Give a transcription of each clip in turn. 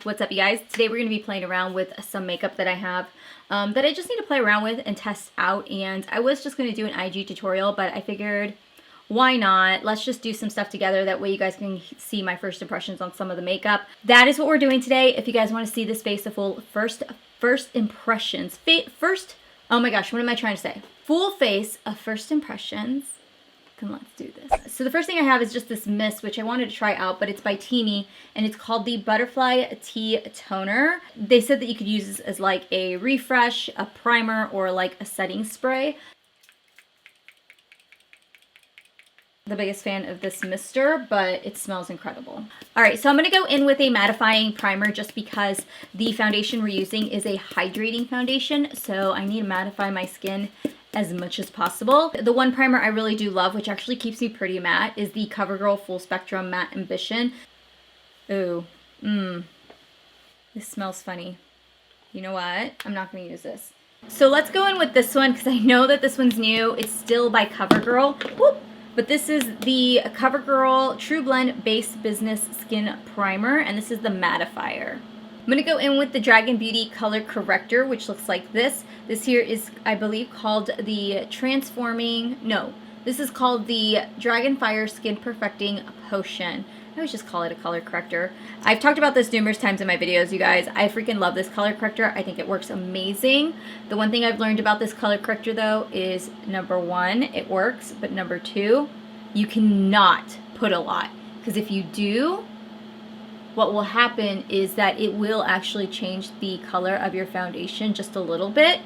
What's up, you guys? Today we're going to be playing around with some makeup that I have that I just need to play around with and test out. And I was just going to do an IG tutorial, but I figured why not? Let's just do some stuff together. That way you guys can see my first impressions on some of the makeup. That is what we're doing today. If you guys want to see this face, the full first impressions. Oh my gosh, what am I trying to say? Full face of first impressions. Then let's do this. So the first thing I have is just this mist, which I wanted to try out, but it's by Teami, and it's called the Butterfly Tea Toner. They said that you could use this as like a refresh, a primer, or like a setting spray. The biggest fan of this mister, but it smells incredible. All right, so I'm gonna go in with a mattifying primer just because the foundation we're using is a hydrating foundation, so I need to mattify my skin as much as possible. The one primer I really do love, which actually keeps me pretty matte, is the COVERGIRL Full Spectrum Matte Ambition. Ooh, this smells funny. You know what? I'm not gonna use this. So let's go in with this one because I know that this one's new. It's still by COVERGIRL. Whoop. But this is the COVERGIRL TRUEBLEND Base Business Skin Primer, and this is the mattifier. I'm going to go in with the Dragun Beauty Color Corrector, which looks like this. This here is, I believe, called the this is called the Dragon Fire Skin Perfecting Potion. I always just call it a color corrector. I've talked about this numerous times in my videos, you guys. I freaking love this color corrector. I think it works amazing. The one thing I've learned about this color corrector, though, is number one, it works, but number two, you cannot put a lot. Because if you do, what will happen is that it will actually change the color of your foundation just a little bit,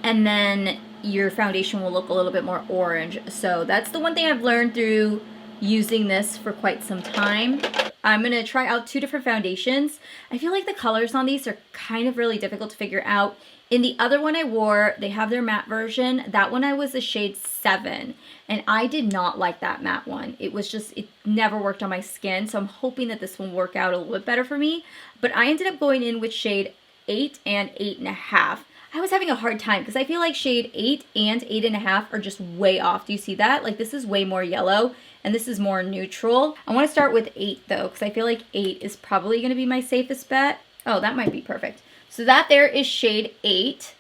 and then your foundation will look a little bit more orange. So that's the one thing I've learned through using this for quite some time. I'm going to try out two different foundations. I feel like the colors on these are kind of really difficult to figure out. In the other one I wore, they have their matte version. That one I was a shade 7, and I did not like that matte one. It was just, it never worked on my skin, so I'm hoping that this one will work out a little bit better for me. But I ended up going in with shade 8 and 8.5. I was having a hard time because I feel like shade 8 and 8.5 are just way off. Do you see that? Like, this is way more yellow, and this is more neutral. I want to start with 8, though, because I feel like 8 is probably going to be my safest bet. Oh, that might be perfect. So that there is shade 8.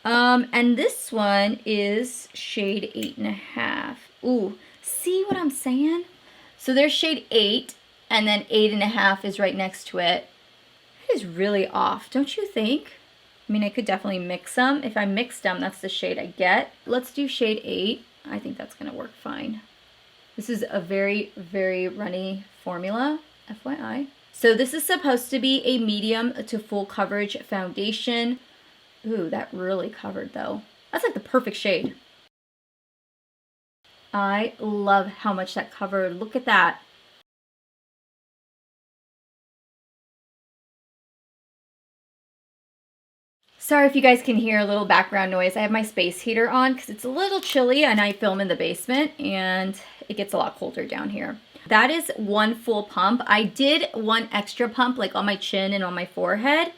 And this one is shade 8.5. Ooh, see what I'm saying? So there's shade 8, and then 8.5 is right next to it. It is really off, don't you think? I mean, I could definitely mix them. If I mix them, that's the shade I get. Let's do shade 8. I think that's gonna work fine. This is a very, very runny formula, FYI. So this is supposed to be a medium to full coverage foundation. Ooh, that really covered though. That's like the perfect shade. I love how much that covered. Look at that. Sorry if you guys can hear a little background noise. I have my space heater on because it's a little chilly and I film in the basement and it gets a lot colder down here. That is one full pump. I did one extra pump like on my chin and on my forehead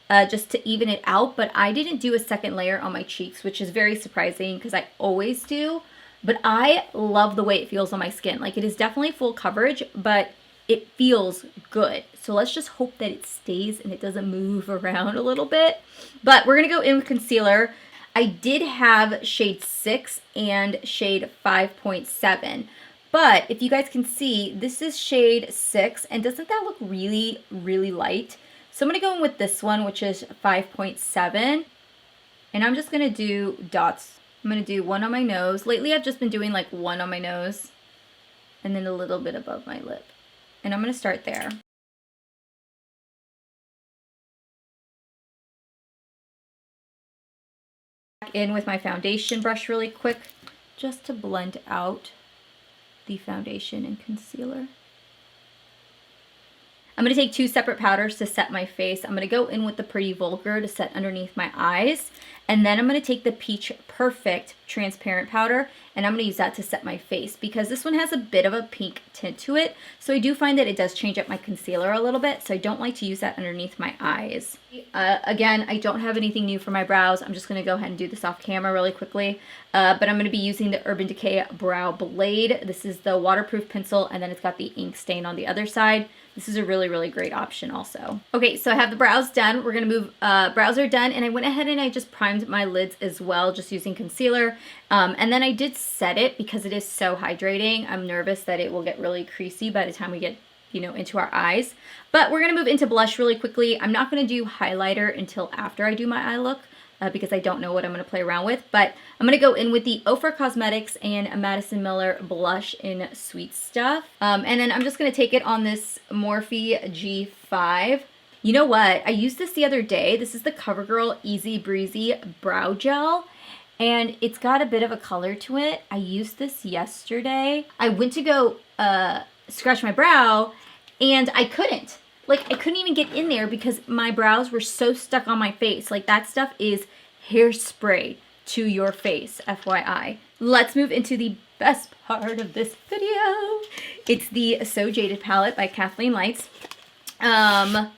just to even it out, but I didn't do a second layer on my cheeks, which is very surprising because I always do. But I love the way it feels on my skin. Like, it is definitely full coverage, but it feels good. So let's just hope that it stays and it doesn't move around a little bit. But we're gonna go in with concealer. I did have shade 6 and shade 5.7. But if you guys can see, this is shade 6, and doesn't that look really, really light? So I'm gonna go in with this one, which is 5.7. And I'm just gonna do dots. I'm gonna do one on my nose. Lately I've just been doing like one on my nose and then a little bit above my lip. And I'm going to start there. Back in with my foundation brush really quick, just to blend out the foundation and concealer. I'm going to take 2 separate powders to set my face. I'm going to go in with the Pretty Vulgar to set underneath my eyes. And then I'm going to take the Peach Perfect transparent powder and I'm going to use that to set my face because this one has a bit of a pink tint to it. So I do find that it does change up my concealer a little bit, so I don't like to use that underneath my eyes. Again, I don't have anything new for my brows. I'm just going to go ahead and do this off camera really quickly. But I'm going to be using the Urban Decay Brow Blade. This is the waterproof pencil, and then it's got the ink stain on the other side. This is a really, really great option also. Okay, so I have the brows done. We're gonna move, brows are done, and I went ahead and I just primed my lids as well, just using concealer. And then I did set it because it is so hydrating. I'm nervous that it will get really creasy by the time we get, you know, into our eyes. But we're gonna move into blush really quickly. I'm not gonna do highlighter until after I do my eye look. Because I don't know what I'm going to play around with. But I'm going to go in with the OFRA Cosmetics and a Madison Miller blush in Sweet Stuff. And then I'm just going to take it on this Morphe G5. You know what? I used this the other day. This is the CoverGirl Easy Breezy Brow Gel. And it's got a bit of a color to it. I used this yesterday. I went to go scratch my brow and I couldn't. Like, I couldn't even get in there because my brows were so stuck on my face. Like, that stuff is hairspray to your face, FYI. Let's move into the best part of this video. It's the So Jaded palette by Kathleen Lights. Yeah,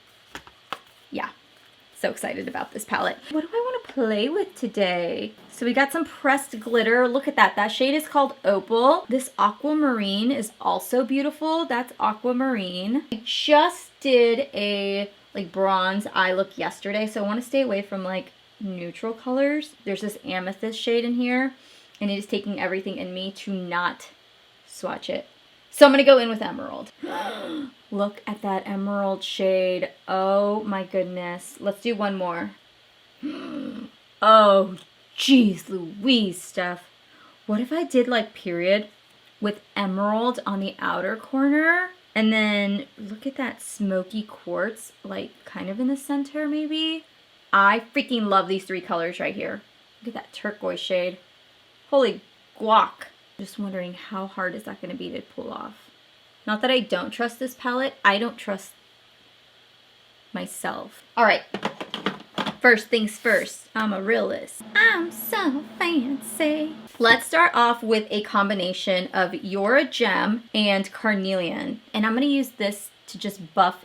so excited about this palette. What do I want to play with today? So we got some pressed glitter. Look at that. That shade is called Opal. This aquamarine is also beautiful. That's aquamarine. I just did a like bronze eye look yesterday, so I want to stay away from like neutral colors. There's this amethyst shade in here, and it is taking everything in me to not swatch it. So I'm going to go in with emerald. Look at that emerald shade. Oh my goodness. Let's do one more. Oh, geez Louise, Steph. What if I did like period with emerald on the outer corner? And then look at that smoky quartz, like kind of in the center maybe. I freaking love these three colors right here. Look at that turquoise shade. Holy guac. Just wondering how hard is that going to be to pull off. Not that I don't trust this palette. I don't trust myself. All right. First things first, I'm a realist. I'm so fancy. Let's start off with a combination of You're a Gem and Carnelian. And I'm going to use this to just buff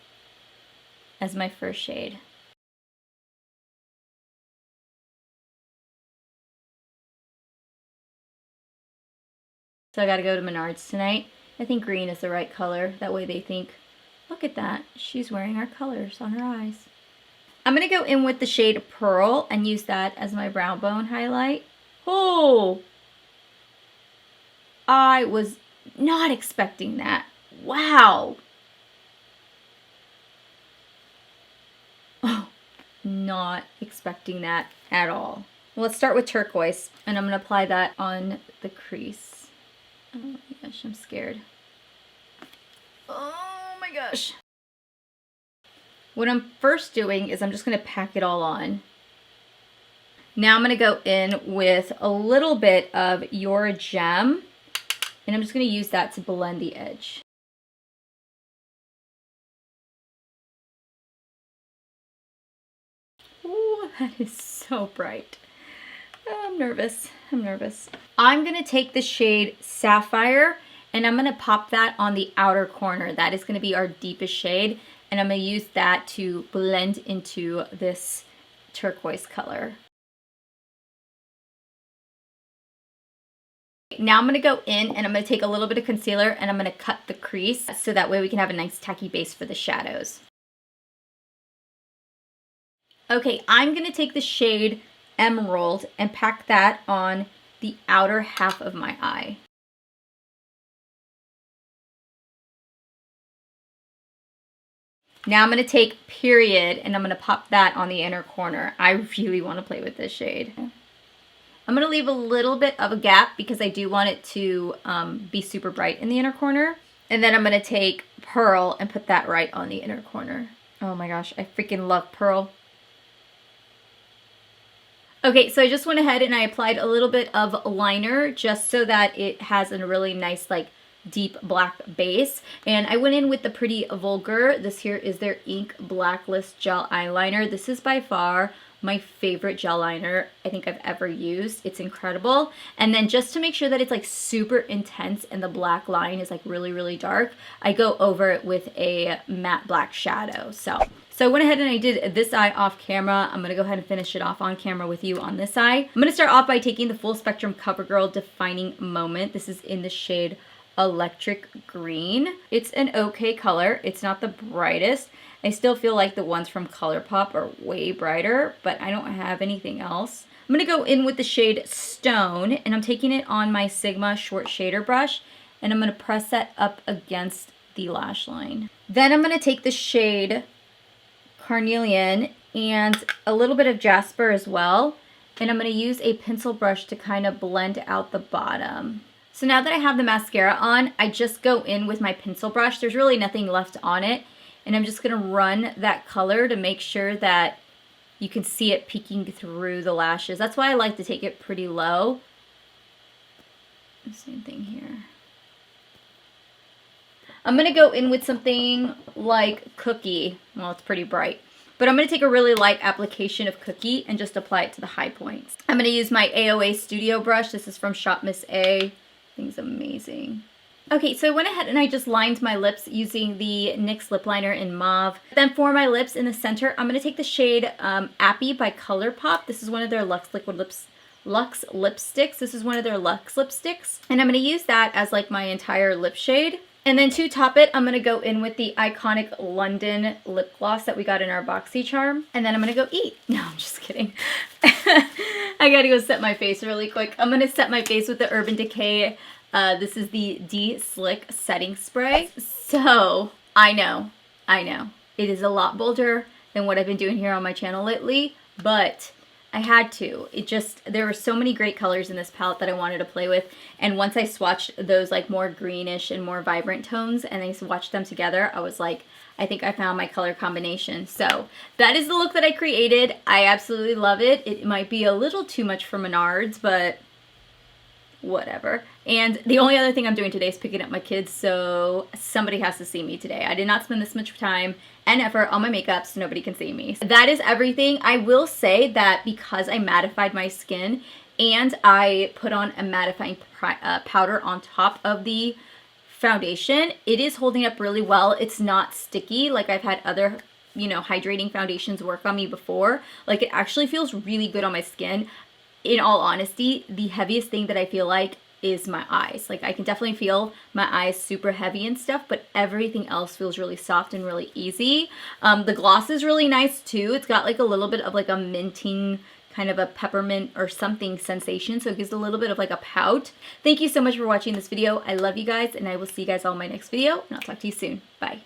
as my first shade. So I got to go to Menards tonight. I think green is the right color. That way they think, look at that. She's wearing our colors on her eyes. I'm going to go in with the shade Pearl and use that as my brow bone highlight. Oh! I was not expecting that. Wow! Oh, not expecting that at all. Well, let's start with turquoise, and I'm going to apply that on the crease. Oh my gosh, I'm scared. Oh my gosh. What I'm first doing is I'm just going to pack it all on. Now I'm going to go in with a little bit of You're a Gem, and I'm just going to use that to blend the edge. Ooh, that is so bright. Oh, I'm nervous. I'm nervous. I'm going to take the shade Sapphire, and I'm going to pop that on the outer corner. That is going to be our deepest shade. And I'm going to use that to blend into this turquoise color. Now I'm going to go in and I'm going to take a little bit of concealer and I'm going to cut the crease so that way we can have a nice tacky base for the shadows. Okay, I'm going to take the shade Emerald and pack that on the outer half of my eye. Now I'm going to take Period and I'm going to pop that on the inner corner. I really want to play with this shade. I'm going to leave a little bit of a gap because I do want it to be super bright in the inner corner. And then I'm going to take Pearl and put that right on the inner corner. Oh my gosh, I freaking love Pearl. Okay, so I just went ahead and I applied a little bit of liner just so that it has a really nice like deep black base, and I went in with the Pretty Vulgar. This here is their Ink Blacklist Gel Eyeliner. This is by far my favorite gel liner I think I've ever used. It's incredible. And then just to make sure that it's like super intense and the black line is like really, really dark, I go over it with a matte black shadow. So I went ahead and I did this eye off camera. I'm gonna go ahead and finish it off on camera with you on this eye. I'm gonna start off by taking the Full Spectrum CoverGirl Defining Moment. This is in the shade Electric Green. It's an okay color. It's not the brightest. I still feel like the ones from Colourpop are way brighter, but I don't have anything else. I'm gonna go in with the shade Stone, and I'm taking it on my Sigma short shader brush, and I'm gonna press that up against the lash line. Then I'm gonna take the shade Carnelian and a little bit of Jasper as well, and I'm gonna use a pencil brush to kind of blend out the bottom. So now that I have the mascara on, I just go in with my pencil brush. There's really nothing left on it. And I'm just going to run that color to make sure that you can see it peeking through the lashes. That's why I like to take it pretty low. Same thing here. I'm going to go in with something like Cookie. Well, it's pretty bright. But I'm going to take a really light application of Cookie and just apply it to the high points. I'm going to use my AOA Studio brush. This is from Shop Miss A. Thing's amazing. Okay, so I went ahead and I just lined my lips using the NYX lip liner in Mauve. Then for my lips in the center, I'm going to take the shade APPY by Colourpop. This is one of their Luxe lipsticks. This is one of their Luxe lipsticks. And I'm going to use that as like my entire lip shade. And then to top it, I'm going to go in with the iconic London lip gloss that we got in our BoxyCharm. And then I'm going to go eat. No, I'm just kidding. I got to go set my face really quick. I'm going to set my face with the Urban Decay. This is the D-Slick Setting Spray. So, I know. It is a lot bolder than what I've been doing here on my channel lately, but I had to. There were so many great colors in this palette that I wanted to play with, and once I swatched those like more greenish and more vibrant tones and I swatched them together, I was like, I think I found my color combination. So that is the look that I created. I absolutely love it. It might be a little too much for Menards, but whatever. And the only other thing I'm doing today is picking up my kids, so somebody has to see me today. I did not spend this much time and effort on my makeup, so nobody can see me. That is everything. I will say that because I mattified my skin and I put on a mattifying powder on top of the foundation, it is holding up really well. It's not sticky like I've had other, you know, hydrating foundations work on me before. Like, it actually feels really good on my skin. In all honesty, the heaviest thing that I feel like is my eyes. Like, I can definitely feel my eyes super heavy and stuff, but everything else feels really soft and really easy. The gloss is really nice too. It's got like a little bit of like a minting, kind of a peppermint or something sensation, so it gives a little bit of like a pout. Thank you so much for watching this video. I love you guys, and I will see you guys all in my next video, and I'll talk to you soon. Bye.